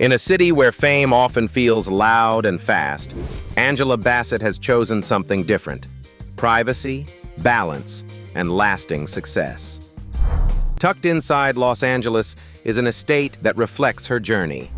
In a city where fame often feels loud and fast, Angela Bassett has chosen something different: privacy, balance, and lasting success. Tucked inside Los Angeles is an estate that reflects her journey.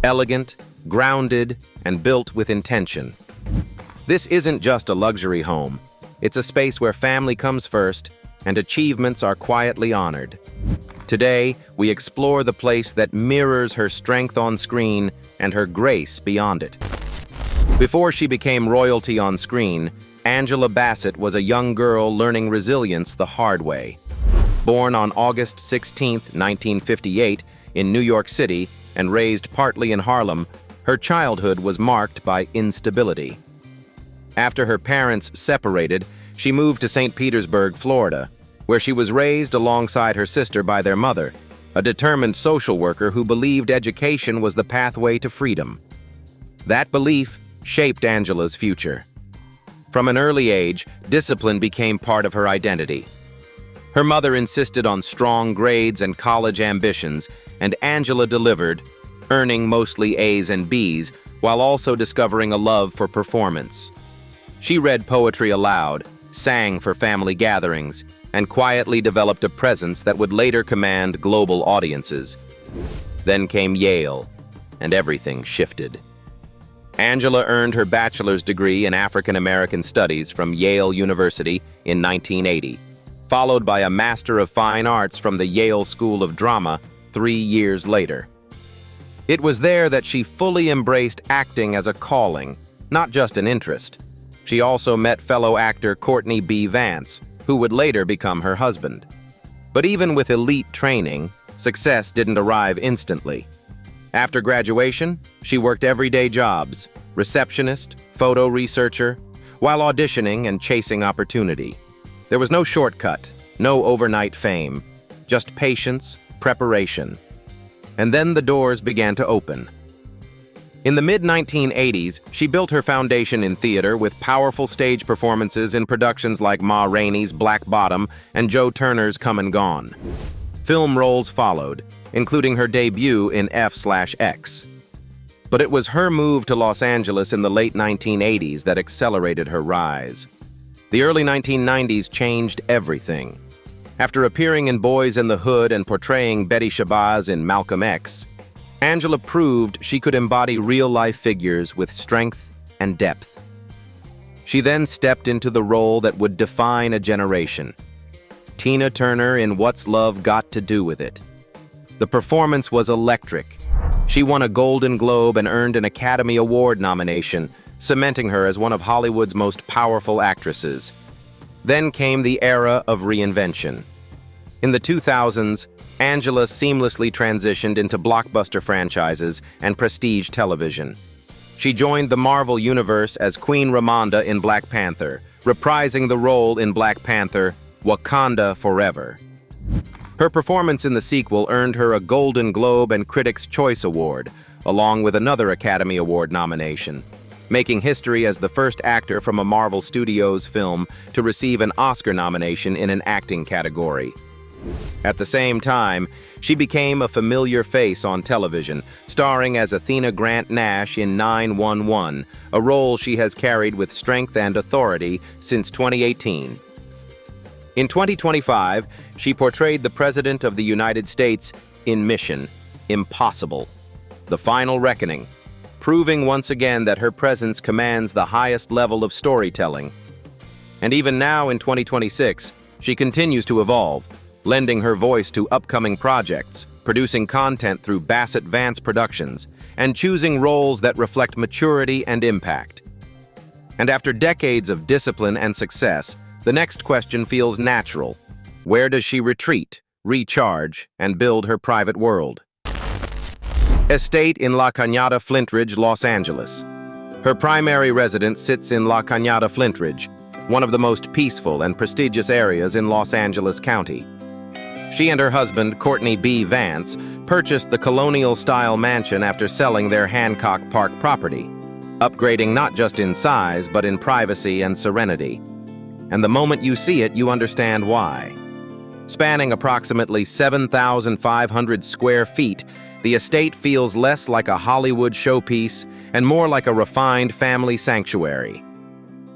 Elegant, grounded, and built with intention. This isn't just a luxury home. It's a space where family comes first and achievements are quietly honored. Today, we explore the place that mirrors her strength on screen and her grace beyond it. Before she became royalty on screen, Angela Bassett was a young girl learning resilience the hard way. Born on August 16, 1958, in New York City and raised partly in Harlem, her childhood was marked by instability. After her parents separated, she moved to St. Petersburg, Florida, where she was raised alongside her sister by their mother, a determined social worker who believed education was the pathway to freedom. That belief shaped Angela's future. From an early age, discipline became part of her identity. Her mother insisted on strong grades and college ambitions, and Angela delivered, earning mostly A's and B's, while also discovering a love for performance. She read poetry aloud, sang for family gatherings, and quietly developed a presence that would later command global audiences. Then came Yale, and everything shifted. Angela earned her bachelor's degree in African American Studies from Yale University in 1980, followed by a Master of Fine Arts from the Yale School of Drama 3 years later. It was there that she fully embraced acting as a calling, not just an interest. She also met fellow actor Courtney B. Vance, who would later become her husband. But even with elite training, success didn't arrive instantly. After graduation, she worked everyday jobs: receptionist, photo researcher, while auditioning and chasing opportunity. There was no shortcut, no overnight fame, just patience, preparation. And then the doors began to open. In the mid-1980s, she built her foundation in theater with powerful stage performances in productions like Ma Rainey's Black Bottom and Joe Turner's Come and Gone. Film roles followed, including her debut in F/X. But it was her move to Los Angeles in the late 1980s that accelerated her rise. The early 1990s changed everything. After appearing in Boys in the Hood and portraying Betty Shabazz in Malcolm X, Angela proved she could embody real-life figures with strength and depth. She then stepped into the role that would define a generation. Tina Turner in What's Love Got to Do with It? The performance was electric. She won a Golden Globe and earned an Academy Award nomination, cementing her as one of Hollywood's most powerful actresses. Then came the era of reinvention. In the 2000s, Angela seamlessly transitioned into blockbuster franchises and prestige television. She joined the Marvel Universe as Queen Ramonda in Black Panther, reprising the role in Black Panther, Wakanda Forever. Her performance in the sequel earned her a Golden Globe and Critics' Choice Award, along with another Academy Award nomination, making history as the first actor from a Marvel Studios film to receive an Oscar nomination in an acting category. At the same time, she became a familiar face on television, starring as Athena Grant Nash in 911, a role she has carried with strength and authority since 2018. In 2025, she portrayed the President of the United States in Mission: Impossible, The Final Reckoning, proving once again that her presence commands the highest level of storytelling. And even now in 2026, she continues to evolve, lending her voice to upcoming projects, producing content through Bassett Vance Productions, and choosing roles that reflect maturity and impact. And after decades of discipline and success, the next question feels natural. Where does she retreat, recharge, and build her private world? Estate in La Cañada, Flintridge, Los Angeles. Her primary residence sits in La Cañada, Flintridge, one of the most peaceful and prestigious areas in Los Angeles County. She and her husband, Courtney B. Vance, purchased the colonial-style mansion after selling their Hancock Park property, upgrading not just in size, but in privacy and serenity. And the moment you see it, you understand why. Spanning approximately 7,500 square feet, The estate feels less like a Hollywood showpiece and more like a refined family sanctuary.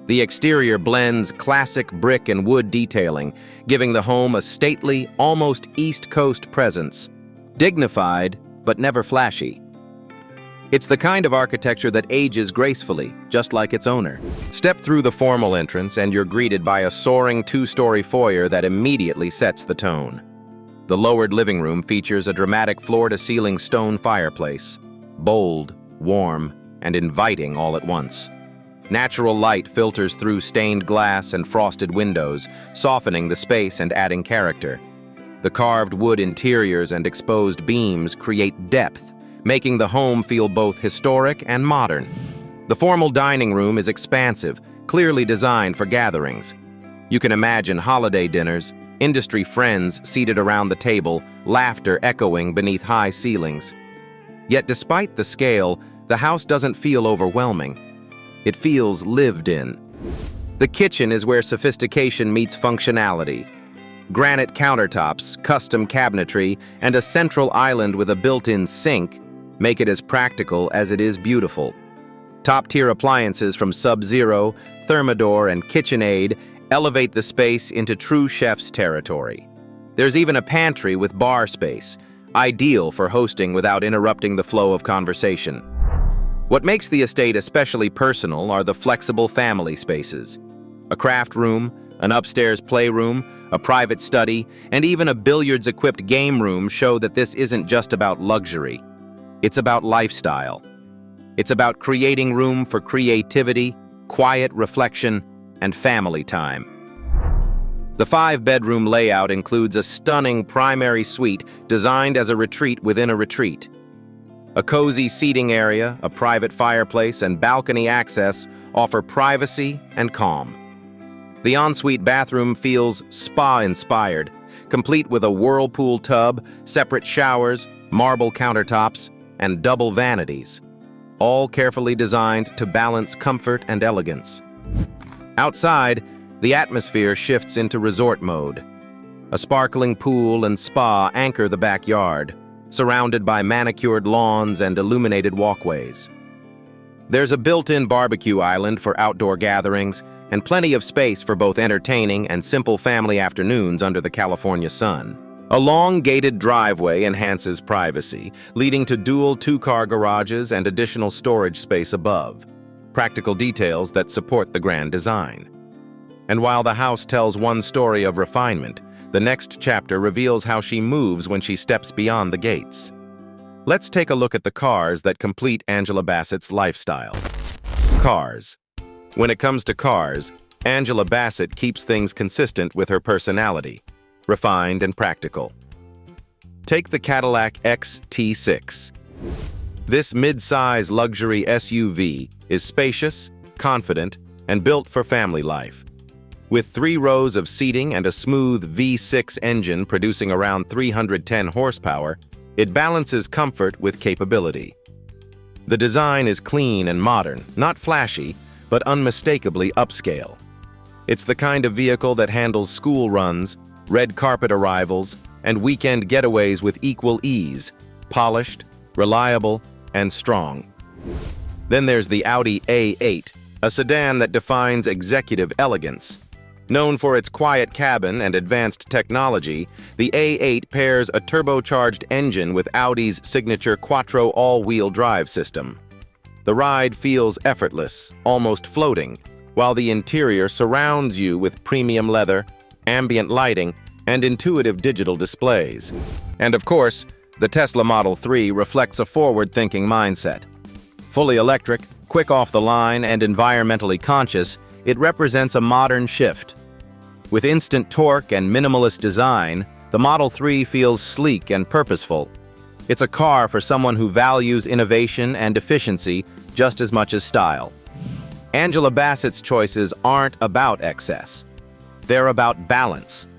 The exterior blends classic brick and wood detailing, giving the home a stately, almost East Coast presence. Dignified, but never flashy. It's the kind of architecture that ages gracefully, just like its owner. Step through the formal entrance and you're greeted by a soaring two-story foyer that immediately sets the tone. The lowered living room features a dramatic floor-to-ceiling stone fireplace, bold, warm, and inviting all at once. Natural light filters through stained glass and frosted windows, softening the space and adding character. The carved wood interiors and exposed beams create depth, making the home feel both historic and modern. The formal dining room is expansive, clearly designed for gatherings. You can imagine holiday dinners, industry friends seated around the table, laughter echoing beneath high ceilings. Yet despite the scale, the house doesn't feel overwhelming. It feels lived in. The kitchen is where sophistication meets functionality. Granite countertops, custom cabinetry, and a central island with a built-in sink make it as practical as it is beautiful. Top-tier appliances from Sub-Zero, Thermador, and KitchenAid elevate the space into true chef's territory. There's even a pantry with bar space, ideal for hosting without interrupting the flow of conversation. What makes the estate especially personal are the flexible family spaces. A craft room, an upstairs playroom, a private study, and even a billiards-equipped game room show that this isn't just about luxury. It's about lifestyle. It's about creating room for creativity, quiet reflection, and family time. The 5-bedroom layout includes a stunning primary suite designed as a retreat within a retreat. A cozy seating area, a private fireplace, and balcony access offer privacy and calm. The ensuite bathroom feels spa-inspired, complete with a whirlpool tub, separate showers, marble countertops, and double vanities, all carefully designed to balance comfort and elegance. Outside, the atmosphere shifts into resort mode. A sparkling pool and spa anchor the backyard, surrounded by manicured lawns and illuminated walkways. There's a built-in barbecue island for outdoor gatherings and plenty of space for both entertaining and simple family afternoons under the California sun. A long gated driveway enhances privacy, leading to dual 2-car garages and additional storage space above, practical details that support the grand design. And while the house tells one story of refinement, the next chapter reveals how she moves when she steps beyond the gates. Let's take a look at the cars that complete Angela Bassett's lifestyle. Cars. When it comes to cars, Angela Bassett keeps things consistent with her personality, refined and practical. Take the Cadillac XT6. This mid-size luxury SUV is spacious, confident, and built for family life. With 3 rows of seating and a smooth V6 engine producing around 310 horsepower, it balances comfort with capability. The design is clean and modern, not flashy, but unmistakably upscale. It's the kind of vehicle that handles school runs, red carpet arrivals, and weekend getaways with equal ease, polished, reliable, and strong. Then there's the Audi A8, a sedan that defines executive elegance. Known for its quiet cabin and advanced technology, the A8 pairs a turbocharged engine with Audi's signature Quattro all-wheel drive system. The ride feels effortless, almost floating, while the interior surrounds you with premium leather, ambient lighting, and intuitive digital displays. And of course, the Tesla Model 3 reflects a forward-thinking mindset. Fully electric, quick off the line, and environmentally conscious, it represents a modern shift. With instant torque and minimalist design, the Model 3 feels sleek and purposeful. It's a car for someone who values innovation and efficiency just as much as style. Angela Bassett's choices aren't about excess. They're about balance,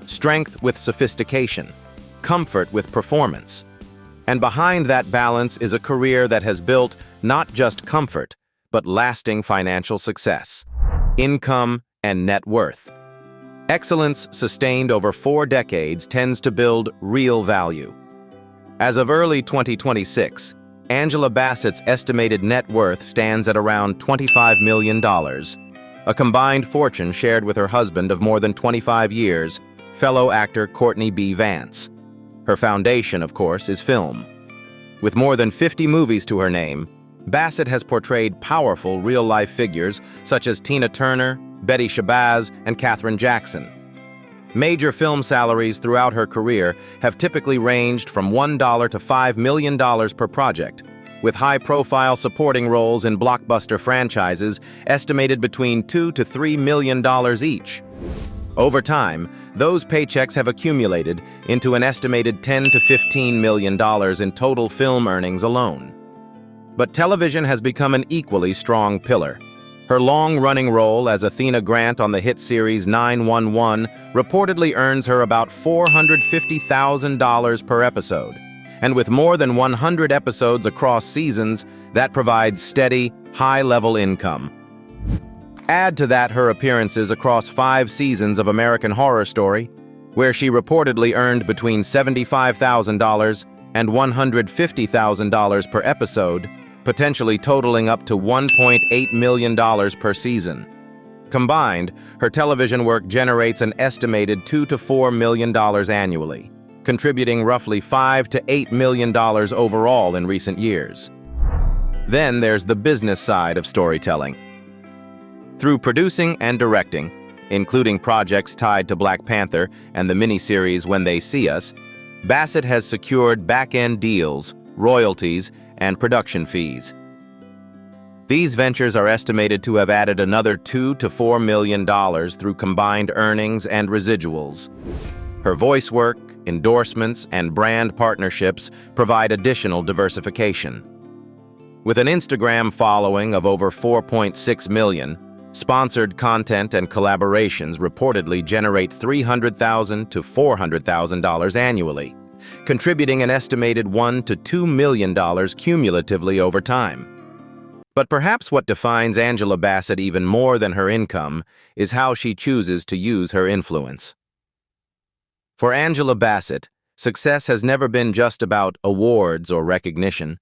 strength with sophistication, comfort with performance. And behind that balance is a career that has built not just comfort, but lasting financial success, income, and net worth. Excellence sustained over 4 decades tends to build real value. As of early 2026, Angela Bassett's estimated net worth stands at around $25 million, a combined fortune shared with her husband of more than 25 years, fellow actor Courtney B. Vance. Her foundation, of course, is film. With more than 50 movies to her name, Bassett has portrayed powerful real-life figures such as Tina Turner, Betty Shabazz, and Katherine Jackson. Major film salaries throughout her career have typically ranged from $1 to $5 million per project, with high-profile supporting roles in blockbuster franchises estimated between $2 to $3 million each. Over time, those paychecks have accumulated into an estimated $10 to $15 million in total film earnings alone. But television has become an equally strong pillar. Her long-running role as Athena Grant on the hit series 911 reportedly earns her about $450,000 per episode. And with more than 100 episodes across seasons, that provides steady, high-level income. Add to that her appearances across 5 seasons of American Horror Story, where she reportedly earned between $75,000 and $150,000 per episode, potentially totaling up to $1.8 million per season. Combined, her television work generates an estimated $2 to $4 million annually, contributing roughly $5 to $8 million overall in recent years. Then there's the business side of storytelling. Through producing and directing, including projects tied to Black Panther and the miniseries When They See Us, Bassett has secured back-end deals, royalties, and production fees. These ventures are estimated to have added another $2 to $4 million through combined earnings and residuals. Her voice work, endorsements, and brand partnerships provide additional diversification. With an Instagram following of over 4.6 million, sponsored content and collaborations reportedly generate $300,000 to $400,000 annually, contributing an estimated $1 to $2 million cumulatively over time. But perhaps what defines Angela Bassett even more than her income is how she chooses to use her influence. For Angela Bassett, success has never been just about awards or recognition.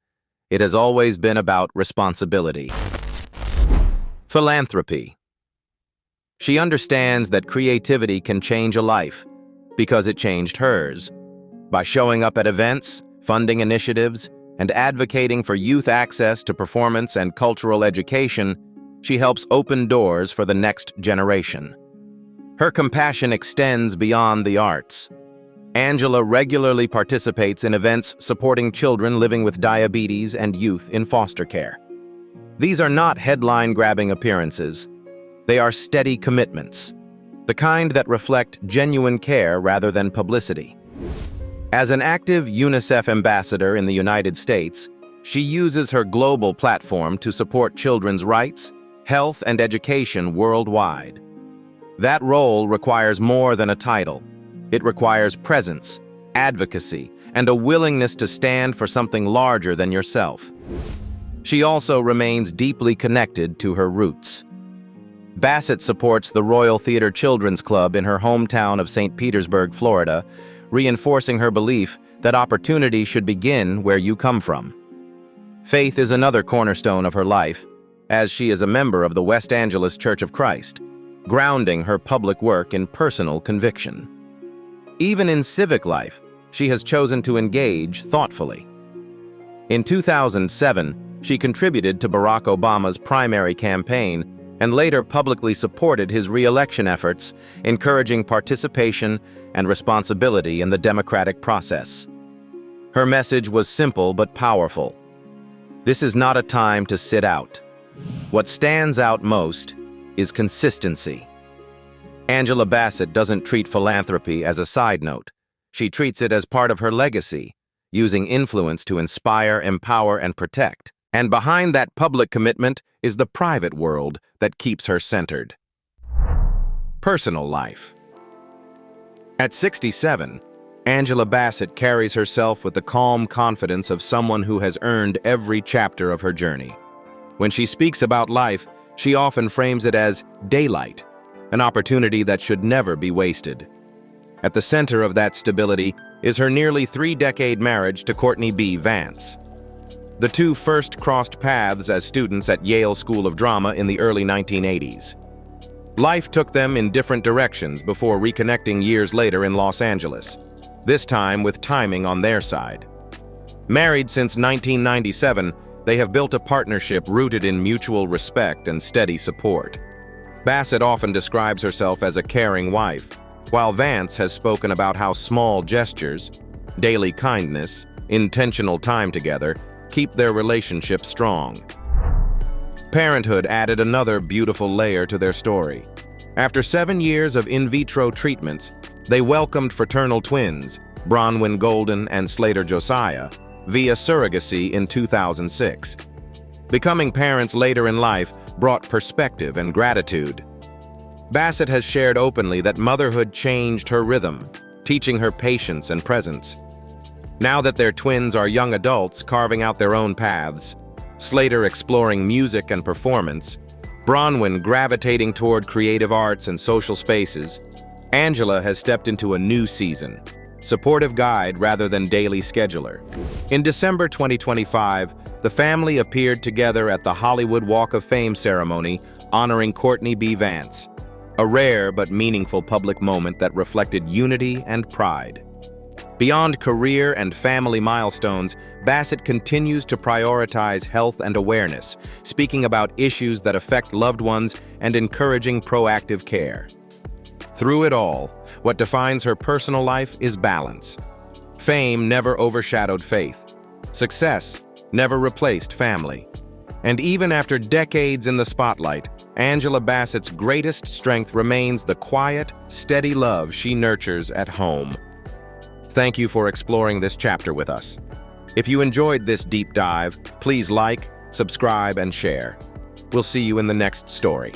It has always been about responsibility. Philanthropy. She understands that creativity can change a life, because it changed hers. By showing up at events, funding initiatives, and advocating for youth access to performance and cultural education, she helps open doors for the next generation. Her compassion extends beyond the arts. Angela regularly participates in events supporting children living with diabetes and youth in foster care. These are not headline-grabbing appearances. They are steady commitments, the kind that reflect genuine care rather than publicity. As an active UNICEF ambassador in the United States, she uses her global platform to support children's rights, health, and education worldwide. That role requires more than a title. It requires presence, advocacy, and a willingness to stand for something larger than yourself. She also remains deeply connected to her roots. Bassett supports the Royal Theatre Children's Club in her hometown of St. Petersburg, Florida, reinforcing her belief that opportunity should begin where you come from. Faith is another cornerstone of her life, as she is a member of the West Angeles Church of Christ, grounding her public work in personal conviction. Even in civic life, she has chosen to engage thoughtfully. In 2007, she contributed to Barack Obama's primary campaign and later publicly supported his re-election efforts, encouraging participation and responsibility in the democratic process. Her message was simple but powerful. This is not a time to sit out. What stands out most is consistency. Angela Bassett doesn't treat philanthropy as a side note. She treats it as part of her legacy, using influence to inspire, empower, and protect. And behind that public commitment is the private world that keeps her centered. Personal life. At 67, Angela Bassett carries herself with the calm confidence of someone who has earned every chapter of her journey. When she speaks about life, she often frames it as daylight, an opportunity that should never be wasted. At the center of that stability is her nearly 3-decade marriage to Courtney B. Vance. The two first crossed paths as students at Yale School of Drama in the early 1980s. Life took them in different directions before reconnecting years later in Los Angeles, this time with timing on their side. Married since 1997, they have built a partnership rooted in mutual respect and steady support. Bassett often describes herself as a caring wife, while Vance has spoken about how small gestures, daily kindness, intentional time together keep their relationship strong. Parenthood added another beautiful layer to their story. After 7 years of in vitro treatments, they welcomed fraternal twins, Bronwyn Golden and Slater Josiah, via surrogacy in 2006. Becoming parents later in life brought perspective and gratitude. Bassett has shared openly that motherhood changed her rhythm, teaching her patience and presence. Now that their twins are young adults carving out their own paths, Slater exploring music and performance, Bronwyn gravitating toward creative arts and social spaces, Angela has stepped into a new season, supportive guide rather than daily scheduler. In December 2025, the family appeared together at the Hollywood Walk of Fame ceremony honoring Courtney B. Vance, a rare but meaningful public moment that reflected unity and pride. Beyond career and family milestones, Bassett continues to prioritize health and awareness, speaking about issues that affect loved ones and encouraging proactive care. Through it all, what defines her personal life is balance. Fame never overshadowed faith. Success never replaced family. And even after decades in the spotlight, Angela Bassett's greatest strength remains the quiet, steady love she nurtures at home. Thank you for exploring this chapter with us. If you enjoyed this deep dive, please like, subscribe, and share. We'll see you in the next story.